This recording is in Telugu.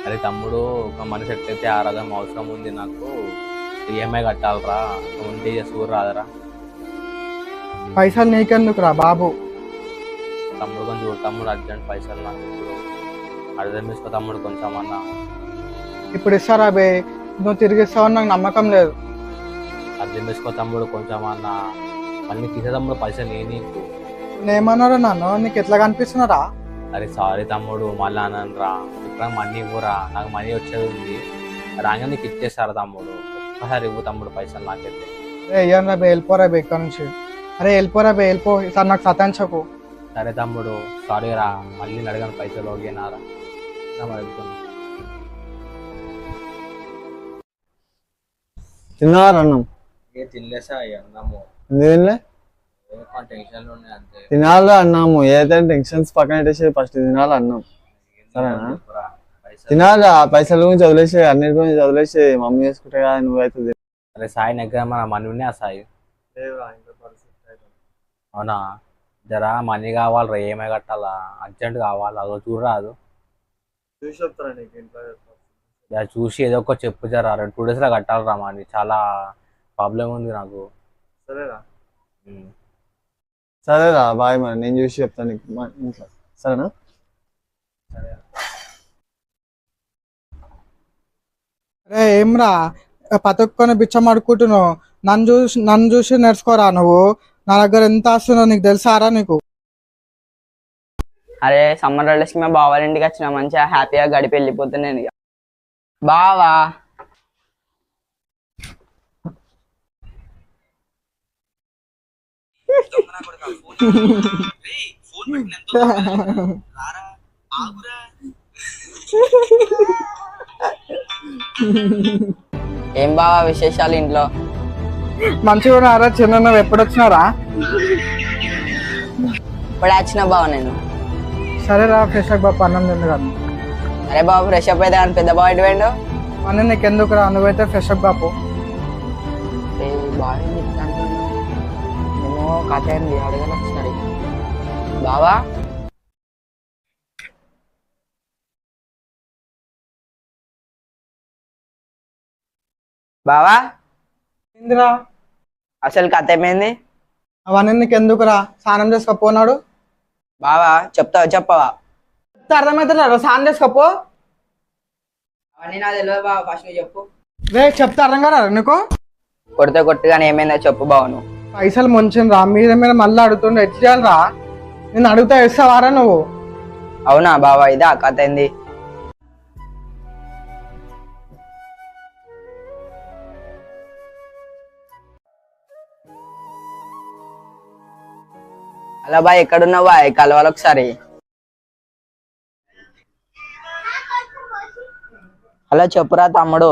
అరే తమ్ముడు, ఒక మనిషి ఎట్లయితే ఆరాధన అవసరం ఉంది నాకు. ఈఎంఐ కట్టాలరా, ఉండి సూర్ రాదరా. పైసలు నీకెందుకురా బాబు? తమ్ముడు కొంచెం చూడు తమ్ముడు, అర్జెంట్ పైసలు నాకు ఇప్పుడు. అర్థం చేసుకో తమ్ముడు కొంచెం అన్నా. ఇప్పుడు ఇస్తారా బే? నువ్వు తిరిగి ఇస్తావని నాకు నమ్మకం లేదు. అర్థం చేసుకో తమ్ముడు కొంచెం అన్నా. మళ్ళీ తీసే తమ్ముడు పైసలు నీకు. నేనేమన్నారా నన్ను? నీకు ఎట్లా కనిపిస్తున్నారా? అరే సారీ తమ్ముడు, మళ్ళీ అనరా. ఇప్పుడు మనీ ఇవ్వరా, నాకు మనీ వచ్చేది ఉంది. రాగా నీకు ఇచ్చేస్తారా తమ్ముడు? ఒక్కసారి ఇవ్వు తమ్ముడు పైసలు నాకైతే. ఇయ్యను రా బే, వెళ్ళిపోరా బే ఇక్కడ నుంచి. అరే వెళ్ళిపోరా బే, వెళ్ళిపో. ఈసారి నాకు సతాయించకు. సరే తమ్ముడు, సారీ రా. మళ్ళీ అడగాను పైసలు ఓకేనారా? వెళ్తున్నా. తిన్నారా అన్నం? తినలేసా అన్నాము, ఎందుకు టెన్షన్లు ఉన్నాయి అంతే. తినాలి అన్నాము. ఏదైతే టెన్షన్స్ పక్కన పెట్టేసి ఫస్ట్ తినాలి అన్నం. సరేనా? తినాలి. ఆ పైసల గురించి వదిలేసి, అన్నిటి గురించి వదిలేసి మమ్మీ చేసుకుంటే కదా నువ్వైతే. అరే సాయి దగ్గర మన మనీ ఉన్నాయి. ఆ సాయి అవునా? జరా మనీ కావాలి రా, ఏమై కట్టాలా, అర్జెంట్ కావాలి. అదో చూడరాదు. చూసి ఏదో ఒక చెప్పు జరా. 2 days లో కట్టాలిరా మనీ. చాలా ప్రాబ్లం ఉంది నాకు. సరేరా సరేరా, బాయ్. మరి నేను చూసి చెప్తాను నీకు మా ఇంట్లో. సరేనా? అరే ఏమ్రా, పతుక్కొని బిచ్చం అడుక్కుంటున్నావు? నన్ను చూసి నేర్చుకోరా నువ్వు. నా దగ్గర ఎంత వస్తుందో నీకు తెలుసారా? నీకు అరే సమ్మర్ హాలిడేస్ కి మా బావ వాళ్ళ ఇంటికి వచ్చిన, మంచిగా హ్యాపీగా గడిపి వెళ్ళిపోతే నేను ఇక. బావా ఏం బావా విశేషాలు ఇంట్లో? మంచిగా ఉన్నారా? చిన్న నువ్వు ఎప్పుడు వచ్చినారా? ఇప్పుడే వచ్చిన బావ నేను. సరేరా, ఫ్రెష్ అప్ బాబు, అన్నం తింది కదా. అరే బాబు ఫ్రెష్ అప్ అయితే కానీ పెద్ద బావ ఎటు పోయిండు? అన్నీ నీకు ఎందుకురా? నువ్వైతే ఫ్రెష్ అప్ బాపు. ఏమో కథ ఏంది అడగని వచ్చినాడు బావా. బావా ఏందిరా అసలు కథ ఏమైంది? అవన్నీ నీకు ఎందుకురా? స్నానం చేసుకోపోనాడు. బావా చెప్తావా చెప్పవా? అర్థమవుతుందా? స్నానం చేసుకోపో. అవన్నీ నాకు తెలియదు బావ, ఫస్ట్ నువ్వు చెప్పు. రే చెప్తే అర్థం కదా నీకు? కొడితే కొట్టుగానే ఏమైందో చెప్పు బావ నువ్వు. పైసలు ముంచిండ్రా, మీద మీద మళ్ళీ అడుగుతుండే. ఎట్లా చేయాలరా? నేను అడుగుతా ఇస్తావారా నువ్వు? అవునా బావా, ఇదా కథ ఏంది? హలో బాయ్, ఎక్కడున్నావు బాయ్? కలవాలి ఒకసారి. హలో చెప్పురా తమ్ముడు.